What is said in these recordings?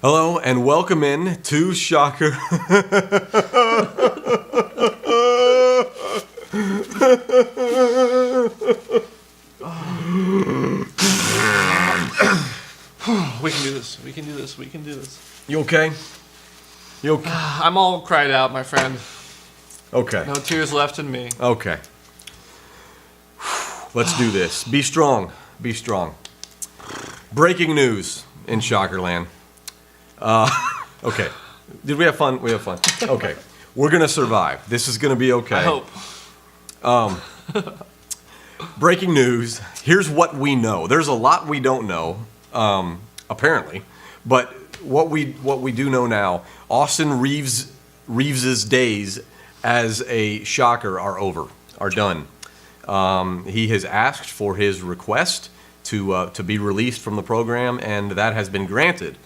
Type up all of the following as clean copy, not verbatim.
Hello and welcome in to Shocker. We can do this. We can do this. We can do this. You okay? You okay? I'm all cried out, my friend. Okay. No tears left in me. Okay. Let's do this. Be strong. Be strong. Breaking news in Shockerland. Okay. Did we have fun? We have fun. Okay. We're going to survive. This is going to be okay. I hope. Breaking news. Here's what we know. There's a lot we don't know, apparently. But what we do know now, Austin Reaves's days as a Shocker are over, are done. He has asked for his request to be released from the program, and that has been granted,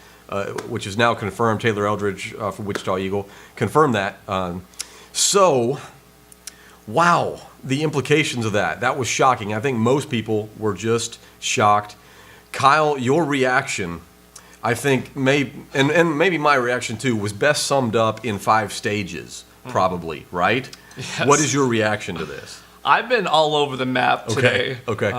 which is now confirmed. Taylor Eldridge from Wichita Eagle confirmed that. So, wow, the implications of that. That was shocking. I think most people were just shocked. Kyle, your reaction, I think, and maybe my reaction too, was best summed up in 5 stages, probably, right? Yes. What is your reaction to this? I've been all over the map today. Okay.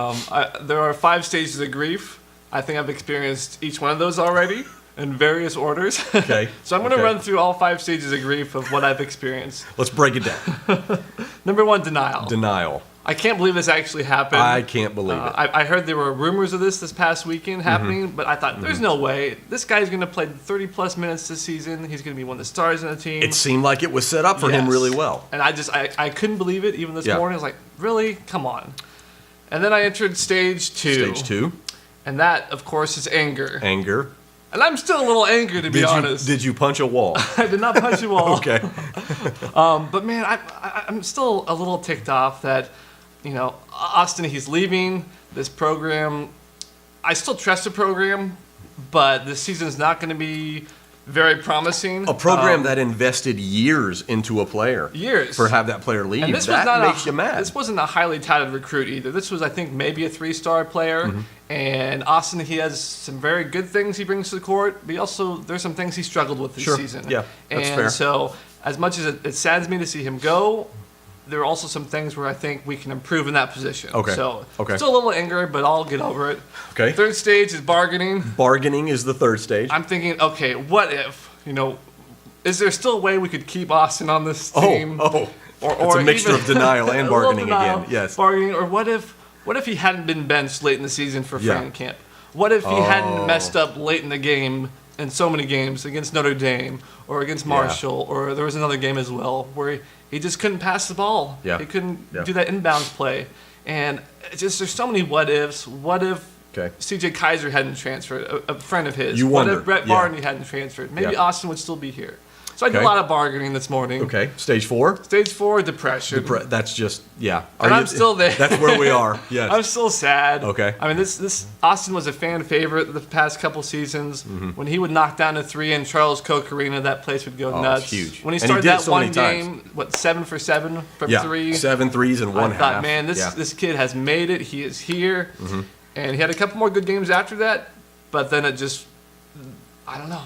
There are 5 stages of grief. I think I've experienced each one of those already in various orders. Okay. So I'm going to run through all 5 stages of grief of what I've experienced. Let's break it down. Number 1, denial. Denial. I can't believe this actually happened. I can't believe it. I heard there were rumors of this past weekend happening, but I thought, there's no way. This guy's going to play 30-plus minutes this season. He's going to be one of the stars on the team. It seemed like it was set up for him really well. And I couldn't believe it even this morning. I was like, really? Come on. And then I entered stage 2. Stage 2. And that, of course, is anger. Anger. And I'm still a little angry, to be honest. Did you punch a wall? I did not punch a wall. Okay. But, man, I'm still a little ticked off that, Austin, he's leaving this program. I still trust the program, but this season's not going to be very promising. A program that invested years into a player. Years. For have that player leave. And this that was not makes you mad. This wasn't a highly touted recruit either. This was, I think, maybe a 3-star player. And Austin, he has some very good things he brings to the court, but there's some things he struggled with this season. Yeah, that's fair. And so, as much as it saddens me to see him go, there are also some things where I think we can improve in that position. Okay. So, okay. Still a little angry, but I'll get over it. Okay. 3rd stage is bargaining. Bargaining is the 3rd stage. I'm thinking, okay, what if, is there still a way we could keep Austin on this team? Or it's a mixture of denial and bargaining denial, again. Yes. Bargaining, or what if he hadn't been benched late in the season for training camp? What if he hadn't messed up late in the game in so many games against Notre Dame or against Marshall, or there was another game as well where he just couldn't pass the ball. Yeah. He couldn't do that inbounds play. And there's so many what ifs. What if C.J. Kaiser hadn't transferred, a friend of his? You wonder. What if Brett Barney hadn't transferred? Maybe Austin would still be here. So I did a lot of bargaining this morning. Okay. Stage 4? Stage 4, depression. That's just, And I'm still there. That's where we are. Yes. I'm still sad. Okay. I mean, this Austin was a fan favorite the past couple seasons. When he would knock down a 3 in Charles Koch Arena, that place would go nuts. It's huge. When he started that one game, 7 for 7 from 3? 7 threes and 1 half. I thought, man, this kid has made it. He is here. And he had a couple more good games after that, but then it just, I don't know.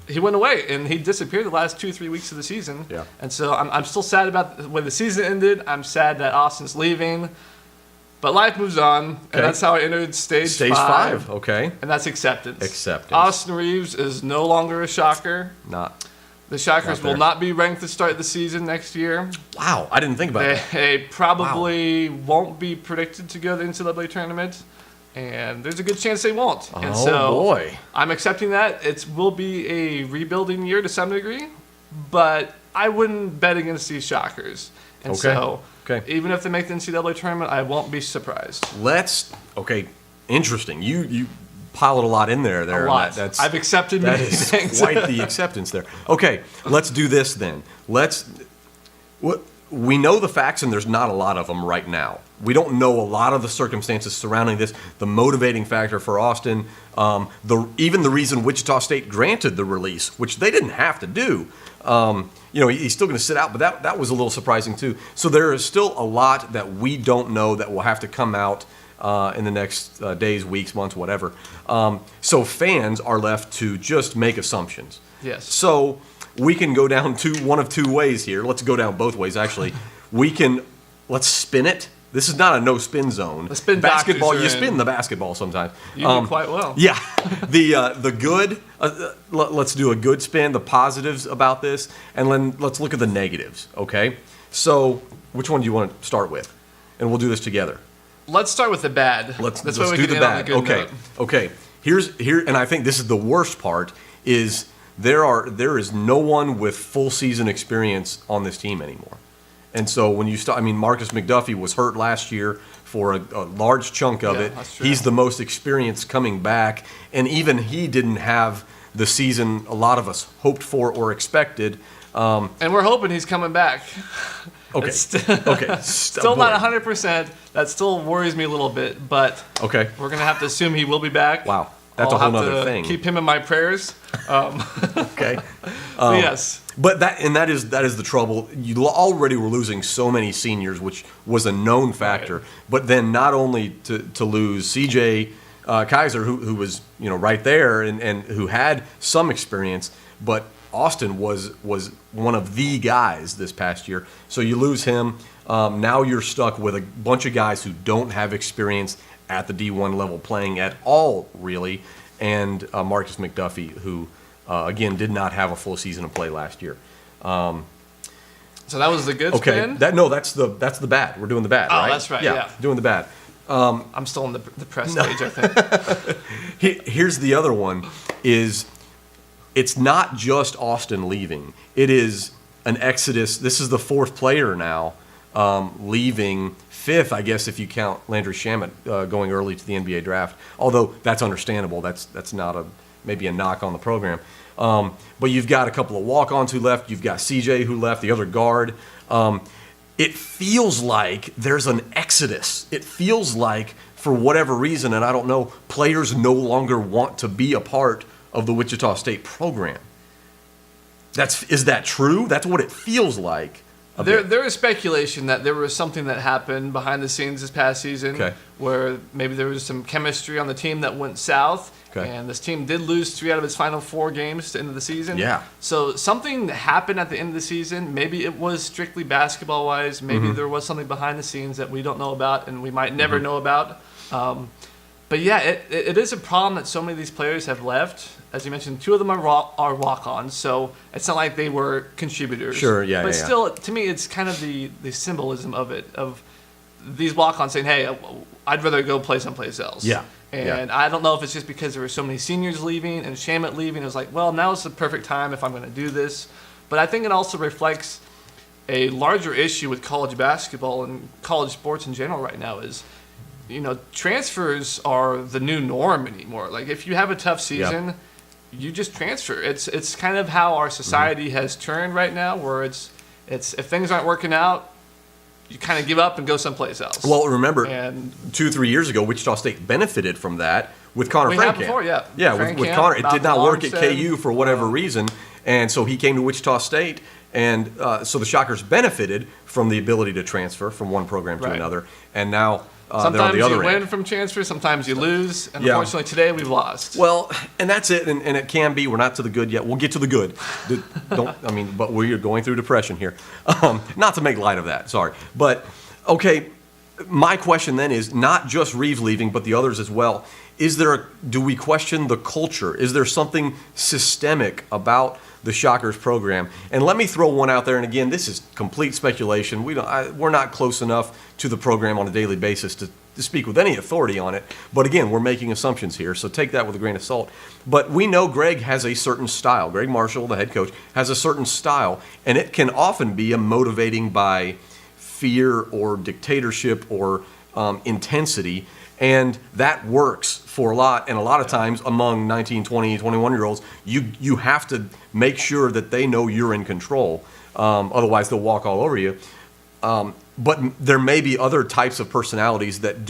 He went away, and he disappeared the last 2-3 weeks of the season. Yeah. And so I'm still sad about the way the season ended. I'm sad that Austin's leaving. But life moves on, and that's how I entered stage 5. Okay. And that's acceptance. Acceptance. Austin Reaves is no longer a Shocker. The Shockers will not be ranked to start the season next year. Wow, I didn't think about that. They probably won't be predicted to go to the NCAA tournament. And there's a good chance they won't. And boy. I'm accepting that. It will be a rebuilding year to some degree, but I wouldn't bet against these Shockers. And even if they make the NCAA tournament, I won't be surprised. Interesting. You piled a lot in there. A lot. I've accepted many things. That is quite the acceptance there. Okay, let's do this then. We know the facts, and there's not a lot of them right now. We don't know a lot of the circumstances surrounding this, the motivating factor for Austin, even the reason Wichita State granted the release, which they didn't have to do. He's still going to sit out, but that was a little surprising too. So there is still a lot that we don't know that will have to come out in the next days, weeks, months, whatever. So fans are left to just make assumptions. Yes. So we can go down one of two ways here. Let's go down both ways, actually. Let's spin it. This is not a no-spin zone. The spin basketball, doctors are you spin in. the basketball sometimes. You do quite well. Yeah. The good, let's do a good spin, the positives about this, and then let's look at the negatives, okay? So which one do you want to start with? And we'll do this together. Let's start with the bad. Let's That's do why we the can end on a bad. good Okay. note. Okay. Here, and I think this is the worst part, is there is no one with full season experience on this team anymore. And so when you start, I mean, Marcus McDuffie was hurt last year for a large chunk of it. That's true. He's the most experienced coming back, and even he didn't have the season a lot of us hoped for or expected. And we're hoping he's coming back. Okay. Okay. Still not 100%. That still worries me a little bit, but Okay. we're going to have to assume he will be back. Wow. That's I'll a whole have nother to thing. Keep him in my prayers. Okay. But yes. But that is the trouble. You already were losing so many seniors, which was a known factor. Right. But then not only to lose CJ Kaiser, who was right there and who had some experience, but Austin was one of the guys this past year. So you lose him. Now you're stuck with a bunch of guys who don't have experience at the D1 level playing at all, really, and Marcus McDuffie, who again did not have a full season of play last year. So that was the good Okay, spin? that's the bad. We're doing the bad, Oh, right? that's right, yeah. Doing the bad. I'm still in the press stage, I think. Here's the other one: is it's not just Austin leaving; it is an exodus. This is the fourth player now leaving. Fifth, I guess, if you count Landry Shamet going early to the NBA draft. Although that's understandable. That's not maybe a knock on the program. But you've got a couple of walk-ons who left. You've got CJ who left, the other guard. It feels like there's an exodus. It feels like, for whatever reason, and I don't know, players no longer want to be a part of the Wichita State program. Is that true? That's what it feels like. There is speculation that there was something that happened behind the scenes this past season where maybe there was some chemistry on the team that went south. Okay. And this team did lose 3 out of its final 4 games to the end of the season. Yeah. So something happened at the end of the season. Maybe it was strictly basketball-wise. Maybe there was something behind the scenes that we don't know about and we might never know about. But yeah, it is a problem that so many of these players have left. As you mentioned, 2 of them are walk-ons, so it's not like they were contributors. Sure, yeah, But yeah. still, to me, it's kind of the symbolism of it, of these walk-ons saying, hey, I'd rather go play someplace else. Yeah. And I don't know if it's just because there were so many seniors leaving and Shamet leaving. It was like, well, now's the perfect time if I'm going to do this. But I think it also reflects a larger issue with college basketball and college sports in general right now is, transfers are the new norm anymore. Like, if you have a tough season, you just transfer. It's kind of how our society has turned right now, where it's if things aren't working out, you kind of give up and go someplace else. Well, remember, And 2-3 years ago, Wichita State benefited from that with Connor we had Frankamp. before, yeah. Yeah, with Frankamp, Connor. It did not work at Malcolm KU for whatever reason, and so he came to Wichita State, and so the Shockers benefited from the ability to transfer from one program to Right. another, and now they're on Sometimes the you other win end. from transfer, sometimes you lose, and Yeah. unfortunately today we've lost. Well, and that's it, and it can be. We're not to the good yet. We'll get to the good. But we're going through depression here. Not to make light of that, sorry. But, okay, my question then is not just Reeves leaving, but the others as well. Do we question the culture? Is there something systemic about the Shockers program? And let me throw one out there, and again, this is complete speculation. We're not close enough to the program on a daily basis to speak with any authority on it. But again, we're making assumptions here, so take that with a grain of salt. But we know Greg has a certain style. Greg Marshall, the head coach, has a certain style, and it can often be motivating by fear or dictatorship or intensity, and that works for a lot. And a lot of times among 19, 20, 21-year-olds, you have to make sure that they know you're in control. Otherwise, they'll walk all over you. But there may be other types of personalities that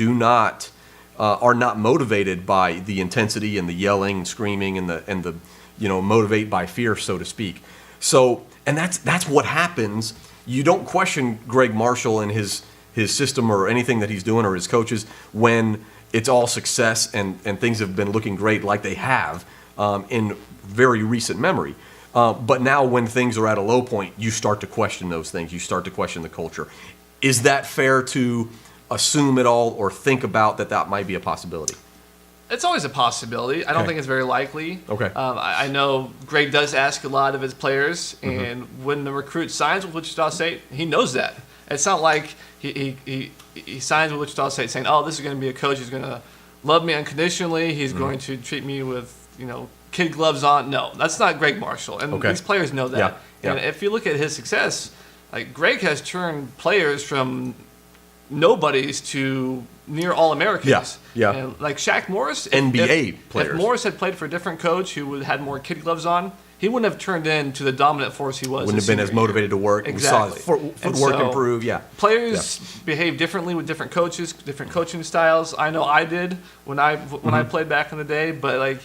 are not motivated by the intensity and the yelling and screaming and the motivate by fear, so to speak. So, and that's what happens. You don't question Greg Marshall and his his system or anything that he's doing or his coaches when it's all success and things have been looking great like they have in very recent memory. But now when things are at a low point, you start to question those things. You start to question the culture. Is that fair to assume at all or think about that might be a possibility? It's always a possibility. I don't think it's very likely. Okay. I know Greg does ask a lot of his players, and when the recruit signs with Wichita State, he knows that. It's not like he signs with Wichita State saying, "Oh, this is going to be a coach who's going to love me unconditionally. He's going to treat me with kid gloves on." No, that's not Greg Marshall, and these players know that. Yeah. And if you look at his success, like Greg has turned players from nobodies to near All-Americans. Yeah. And like Shaq Morris, NBA players. If Morris had played for a different coach who had more kid gloves on, he wouldn't have turned into the dominant force he was. Wouldn't have been as motivated to work. Exactly. We saw his footwork improve. Yeah. Players behave differently with different coaches, different coaching styles. I know I did when I played back in the day, but like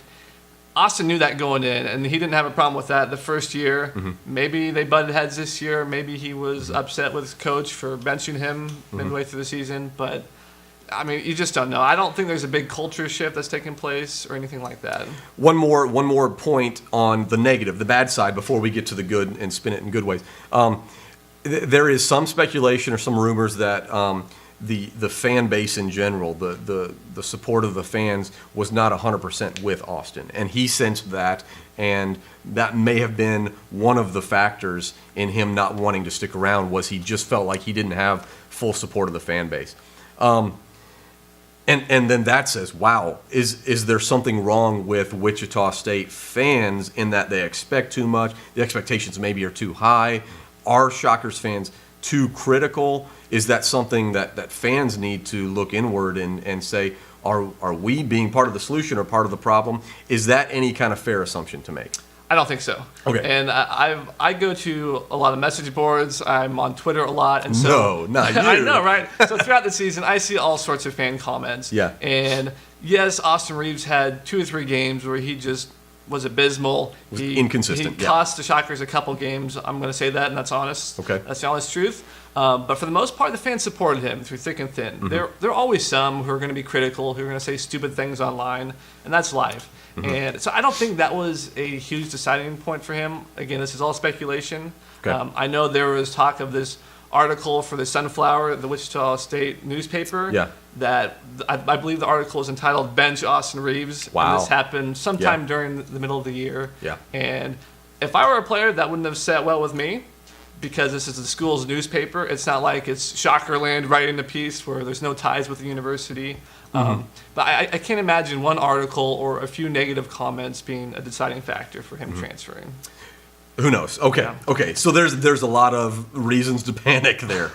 Austin knew that going in, and he didn't have a problem with that the first year. Maybe they butted heads this year. Maybe he was upset with his coach for benching him midway through the season. But, I mean, you just don't know. I don't think there's a big culture shift that's taking place or anything like that. One more point on the negative, the bad side, before we get to the good and spin it in good ways. There is some speculation or some rumors that the fan base in general, the support of the fans was not 100% with Austin, and he sensed that, and that may have been one of the factors in him not wanting to stick around. Was he just felt like he didn't have full support of the fan base, and then that says, wow, is there something wrong with Wichita State fans in that they expect too much? The expectations maybe are too high. Are Shockers fans too critical? Is that something that fans need to look inward and say, are we being part of the solution or part of the problem? Is that any kind of fair assumption to make? I don't think so. Okay. And I go to a lot of message boards. I'm on Twitter a lot, and so no, not you. I know, right? So throughout the season, I see all sorts of fan comments. Yeah. And yes, Austin Reaves had 2 or 3 games where he just was abysmal. He inconsistent. He cost the Shockers a couple games. I'm going to say that, and that's honest. Okay. That's the honest truth. But for the most part, the fans supported him through thick and thin. There are always some who are going to be critical, who are going to say stupid things online, and that's life. And so I don't think that was a huge deciding point for him. Again, this is all speculation. Okay. I know there was talk of this article for the Sunflower, the Wichita State newspaper. Yeah. That I believe the article is entitled "Bench Austin Reaves." Wow. And this happened sometime during the middle of the year. Yeah. And if I were a player, that wouldn't have sat well with me, because this is the school's newspaper. It's not like it's Shockerland writing the piece where there's no ties with the university. But I can't imagine one article or a few negative comments being a deciding factor for him transferring. Who knows? Okay, Yeah. okay. So there's a lot of reasons to panic there,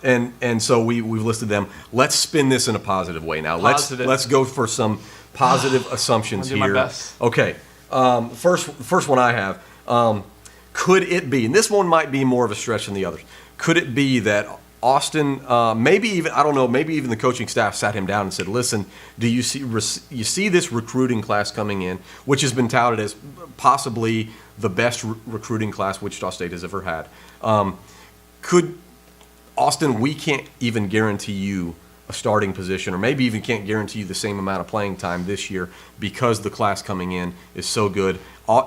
and so we've listed them. Let's spin this in a positive way now. Positive. Let's go for some positive assumptions I'll do here. my best. Okay. First one I have. Could it be? And this one might be more of a stretch than the others. Could it be that Austin, maybe even, I don't know, maybe even the coaching staff sat him down and said, "Listen, do you see this recruiting class coming in, which has been touted as possibly the best recruiting class Wichita State has ever had? Could Austin, we can't even guarantee you a starting position, or maybe even can't guarantee you the same amount of playing time this year because the class coming in is so good."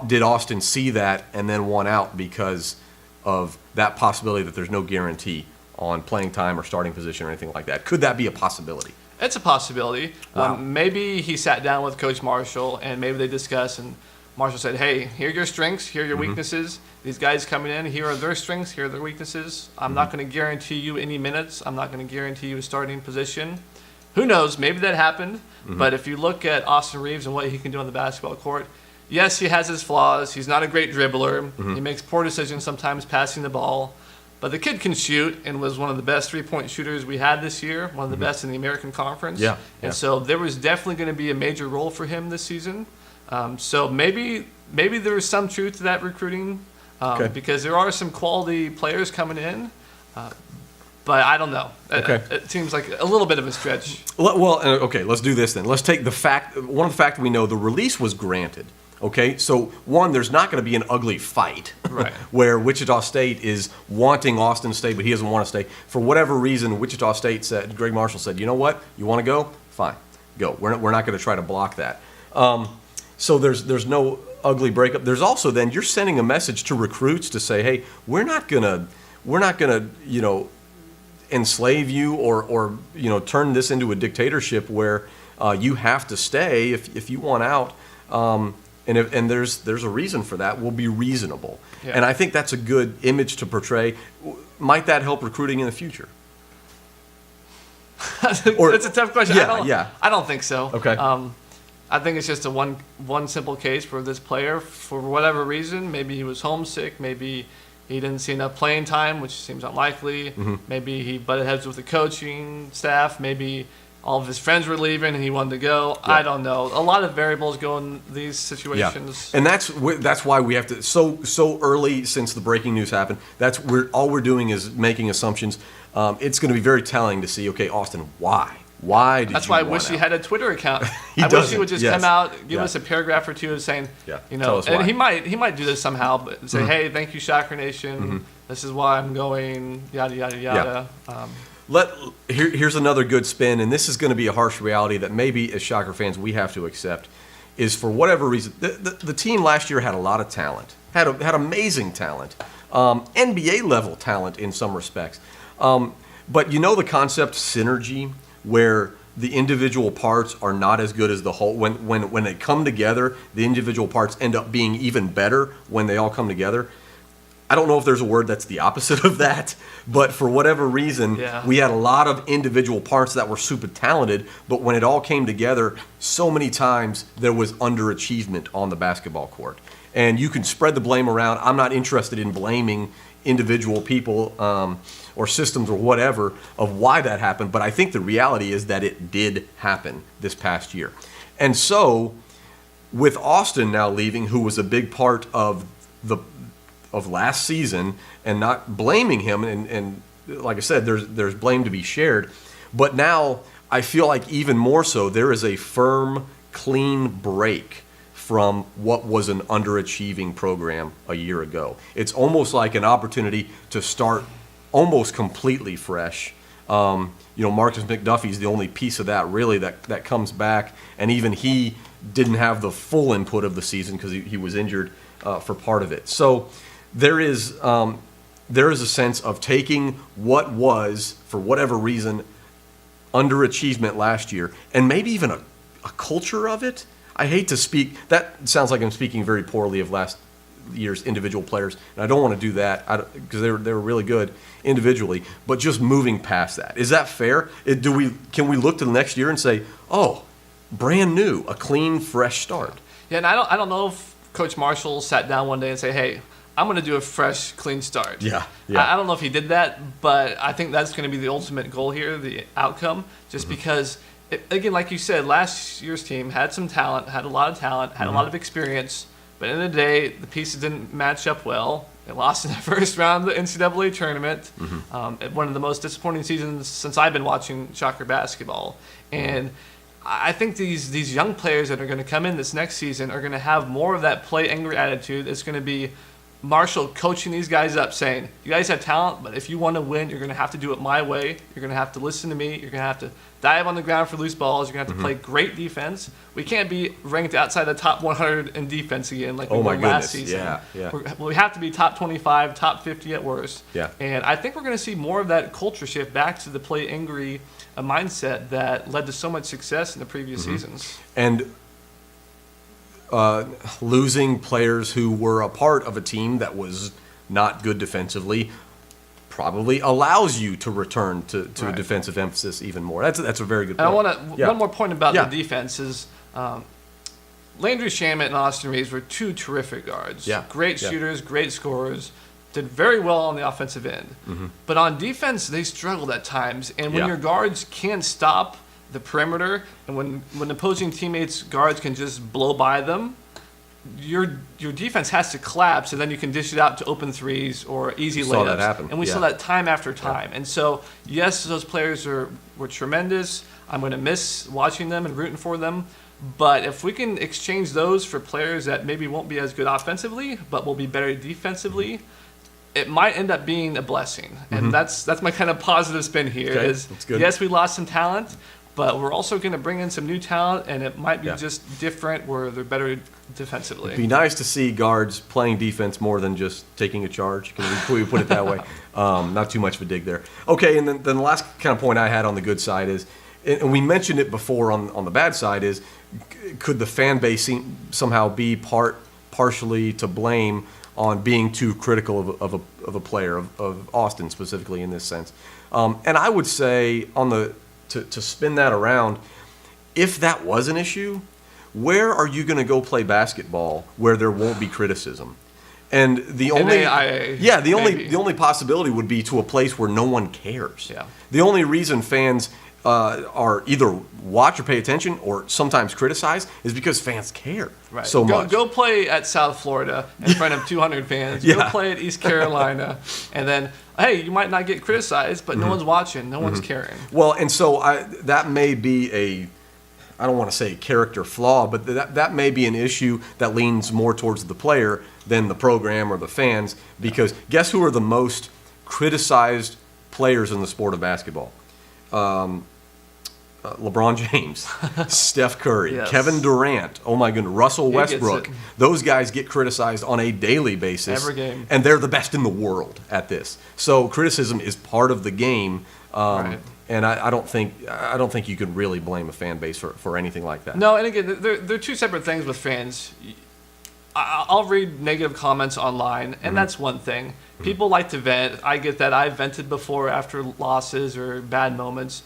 Did Austin see that and then want out because of that possibility that there's no guarantee on playing time or starting position or anything like that? Could that be a possibility? It's a possibility. Wow. Maybe he sat down with Coach Marshall, and maybe they discussed, and Marshall said, "Hey, here are your strengths, here are your weaknesses. These guys coming in, here are their strengths, here are their weaknesses. I'm not going to guarantee you any minutes. I'm not going to guarantee you a starting position." Who knows? Maybe that happened. But if you look at Austin Reaves and what he can do on the basketball court, yes, he has his flaws. He's not a great dribbler. He makes poor decisions sometimes passing the ball. But the kid can shoot and was one of the best three-point shooters we had this year, one of the best in the American Conference. Yeah. And so there was definitely going to be a major role for him this season. So maybe there is some truth to that recruiting, because there are some quality players coming in. But I don't know. Okay. It seems like a little bit of a stretch. Well, okay, let's do this then. Let's take one of the fact we know the release was granted. Okay, so one, there's not going to be an ugly fight Right. where Wichita State is wanting Austin to stay, but he doesn't want to stay. For whatever reason, Wichita State said, Greg Marshall said, you know what, you want to go? Fine, go. We're not going to try to block that. So there's no ugly breakup. There's also then you're sending a message to recruits to say, hey, we're not gonna enslave you or turn this into a dictatorship where you have to stay if you want out. And there's a reason for that. We'll be reasonable. Yeah. And I think that's a good image to portray. Might that help recruiting in the future? It's a tough question. Yeah. I don't think so. Okay. I think it's just a one simple case for this player, for whatever reason. Maybe he was homesick. Maybe he didn't see enough playing time, which seems unlikely. Mm-hmm. Maybe he butted heads with the coaching staff. Maybe all of his friends were leaving and he wanted to go. Yeah. I don't know. A lot of variables go in these situations. Yeah. And that's why we have to so early since the breaking news happened. All we're doing is making assumptions. It's going to be very telling to see. Okay, Austin, why? Why did That's you why I want wish he out? had a Twitter account. He I wish he doesn't, would just yes. come out, give Yeah. us a paragraph or two of saying, Yeah. you Tell know, us and why. he might do this somehow, but say, hey, thank you, Shocker Nation. This is why I'm going, yada yada yada. Here's another good spin, and this is going to be a harsh reality that maybe as Shocker fans we have to accept. Is for whatever reason the team last year had a lot of talent, had amazing talent, NBA level talent in some respects. But you know the concept synergy, where the individual parts are not as good as the whole. When they come together, the individual parts end up being even better when they all come together. I don't know if there's a word that's the opposite of that, but for whatever reason, Yeah. we had a lot of individual parts that were super talented, but when it all came together, so many times there was underachievement on the basketball court. And you can spread the blame around. I'm not interested in blaming individual people or systems or whatever of why that happened, but I think the reality is that it did happen this past year. And so, with Austin now leaving, who was a big part of last season, and not blaming him, and like I said, there's blame to be shared, but now I feel like even more so, there is a firm, clean break from what was an underachieving program a year ago. It's almost like an opportunity to start almost completely fresh. Marcus McDuffie's the only piece of that really that comes back, and even he didn't have the full input of the season because he was injured for part of it. So there is a sense of taking what was, for whatever reason, underachievement last year, and maybe even a culture of it. I hate to speak, that sounds like I'm speaking very poorly of last year's individual players, and I don't want to do that because they were really good individually, but just moving past that. Is that fair? Can we look to the next year and say, oh, brand new, a clean, fresh start? Yeah, and I don't know if Coach Marshall sat down one day and say, hey, I'm going to do a fresh, clean start. Yeah. I don't know if he did that, but I think that's going to be the ultimate goal here, the outcome, just because, again, like you said, last year's team had some talent, had a lot of talent, had a lot of experience, but at the end of the day, the pieces didn't match up well. They lost in the first round of the NCAA tournament. One of the most disappointing seasons since I've been watching Shocker basketball. And I think these young players that are going to come in this next season are going to have more of that play angry attitude. It's going to be Marshall coaching these guys up, saying, you guys have talent, but if you want to win, you're going to have to do it my way. You're going to have to listen to me. You're going to have to dive on the ground for loose balls. You're going to have to play great defense. We can't be ranked outside the top 100 in defense again like we were last season. Yeah. We have to be top 25, top 50 at worst. Yeah. And I think we're going to see more of that culture shift back to the play angry mindset that led to so much success in the previous seasons. And losing players who were a part of a team that was not good defensively probably allows you to return to a defensive emphasis even more. That's a very good point. And I want to one more point about Yeah. the defense is Landry Shamet and Austin Reaves were two terrific guards. Yeah. Great Yeah. shooters, great scorers, did very well on the offensive end. But on defense, they struggled at times. And when Yeah. your guards can't stop the perimeter, and when opposing teammates' guards can just blow by them, your defense has to collapse, and then you can dish it out to open threes or easy layups. Saw that happen. And we saw that time after time. And so, yes, those players were tremendous. I'm going to miss watching them and rooting for them. But if we can exchange those for players that maybe won't be as good offensively, but will be better defensively, it might end up being a blessing. And that's my kind of positive spin here. Okay, Is that's good. yes, we lost some talent, but we're also going to bring in some new talent, and it might be Yeah. just different where they're better defensively. It'd be nice to see guards playing defense more than just taking a charge. Can we put it that way? Not too much of a dig there. Okay, and then the last kind of point I had on the good side is, and we mentioned it before on the bad side, is could the fan base somehow be partially to blame on being too critical of a player, of Austin specifically in this sense? And I would say to spin that around, if that was an issue, where are you going to go play basketball where there won't be criticism? And the only NAIA, the only possibility would be to a place where no one cares. Yeah. The only reason fans are either watch or pay attention or sometimes criticize is because fans care so much. Go play at South Florida in front of 200 fans. Yeah. Go play at East Carolina, and then hey, you might not get criticized, but no one's watching, no one's caring. Well, and so that may be I don't want to say character flaw, but that may be an issue that leans more towards the player than the program or the fans, because guess who are the most criticized players in the sport of basketball? LeBron James, Steph Curry, Yes. Kevin Durant, oh my goodness, Russell He gets Westbrook. it. Those guys get criticized on a daily basis. Every game. And they're the best in the world at this. So criticism is part of the game. Right. And I don't think you could really blame a fan base for anything like that. No, and again, they're two separate things with fans. I'll read negative comments online, and that's one thing. People like to vent. I get that. I've vented before after losses or bad moments.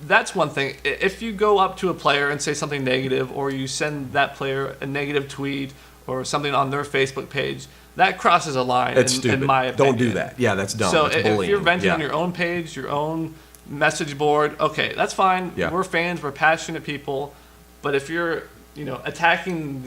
That's one thing. If you go up to a player and say something negative, or you send that player a negative tweet or something on their Facebook page, that crosses a line. It's stupid. In my opinion. Don't do that. Yeah, that's dumb. So That's if bullying. you're venting Yeah. on your own page, your own message board, okay, that's fine. Yeah. We're fans. We're passionate people. But if you're attacking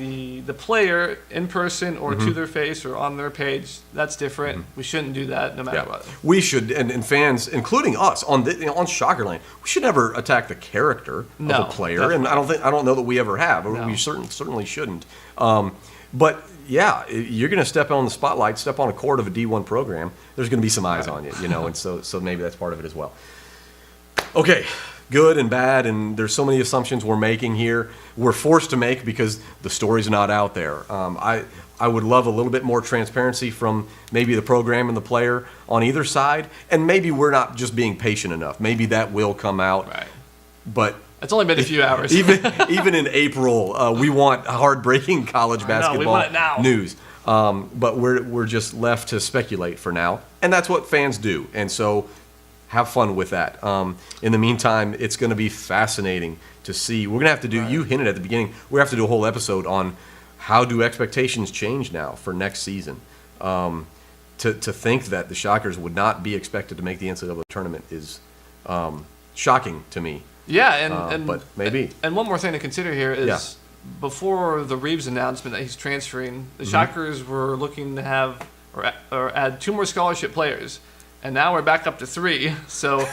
the player in person or to their face or on their page, that's different. We shouldn't do that no matter Yeah. what. We should, and fans, including us, on Shockerland, we should never attack the character No, of a player, and I don't know that we ever have. No. We certainly shouldn't. But yeah, you're going to step on the spotlight, step on a court of a D1 program. There's going to be some eyes on you, and so maybe that's part of it as well. Okay. Good and bad, and there's so many assumptions we're making here. We're forced to make because the story's not out there. I would love a little bit more transparency from maybe the program and the player on either side, and maybe we're not just being patient enough. Maybe that will come out. Right. But It's only been a few hours. even in April, we want hard-breaking college basketball we want it now. news. But we're just left to speculate for now, and that's what fans do. And so have fun with that. In the meantime, it's going to be fascinating to see. We're going to have to do, you hinted at the beginning, we have to do a whole episode on how do expectations change now for next season. To think that the Shockers would not be expected to make the NCAA tournament is shocking to me. Yeah, and but maybe. And one more thing to consider here is before the Reaves announcement that he's transferring, the Shockers were looking to have or add 2 more scholarship players. And now we're back up to 3. So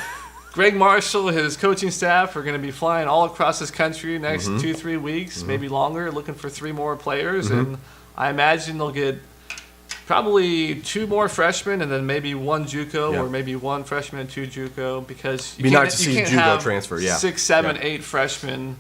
Greg Marshall, his coaching staff are going to be flying all across this country next 2-3 weeks, maybe longer, looking for 3 more players. And I imagine they'll get probably 2 more freshmen and then maybe 1 JUCO or maybe 1 freshman and 2 JUCO, because you Be can't, nice to you see can't JUCO have transfer, 6, 7, 8 freshmen.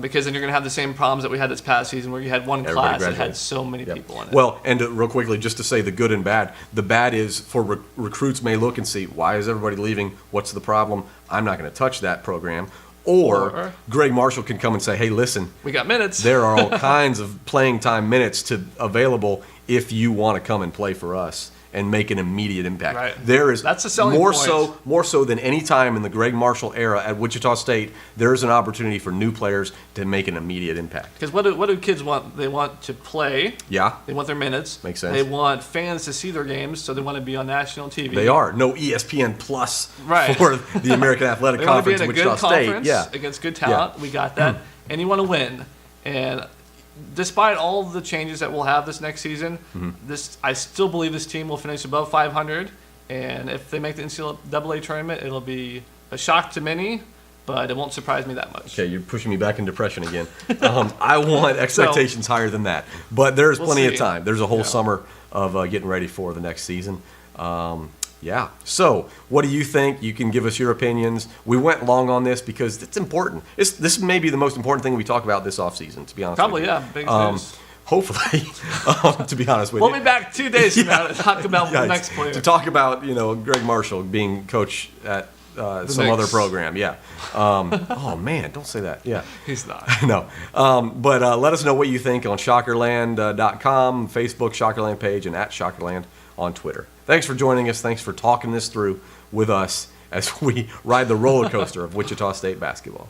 Because then you're going to have the same problems that we had this past season where you had one class that had so many people in it. Well, and real quickly, just to say the good and bad. The bad is for recruits may look and see, why is everybody leaving? What's the problem? I'm not going to touch that program. Or Greg Marshall can come and say, hey, listen, we got minutes. There are all kinds of playing time minutes available if you want to come and play for us and make an immediate impact. Right. That's a selling point. More so than any time in the Greg Marshall era at Wichita State, there's an opportunity for new players to make an immediate impact. Because what do kids want? They want to play. Yeah. They want their minutes. Makes sense. They want fans to see their games, so they want to be on national TV. They are. No ESPN Plus Right. for the American Athletic They want to be Conference in a Wichita good State. conference Yeah. against good talent. We got that. And you want to win. And despite all the changes that we'll have this next season, I still believe this team will finish above 500. And if they make the NCAA tournament, it'll be a shock to many but it won't surprise me that much. Okay, you're pushing me back in depression again. I want expectations higher than that, but there's plenty of time. There's a whole summer of getting ready for the next season. Yeah. So, what do you think? You can give us your opinions. We went long on this because it's important. This may be the most important thing we talk about this offseason, to be honest Probably, with you. yeah. Big news. Hopefully, to be honest with We'll you. be back 2 days from now to talk about the next player. To talk about, Greg Marshall being coach at some Knicks. other program. Yeah. Oh, man, don't say that. Yeah. He's not. No. But let us know what you think on Shockerland.com, Facebook Shockerland page, and at Shockerland on Twitter. Thanks for joining us. Thanks for talking this through with us as we ride the roller coaster of Wichita State basketball.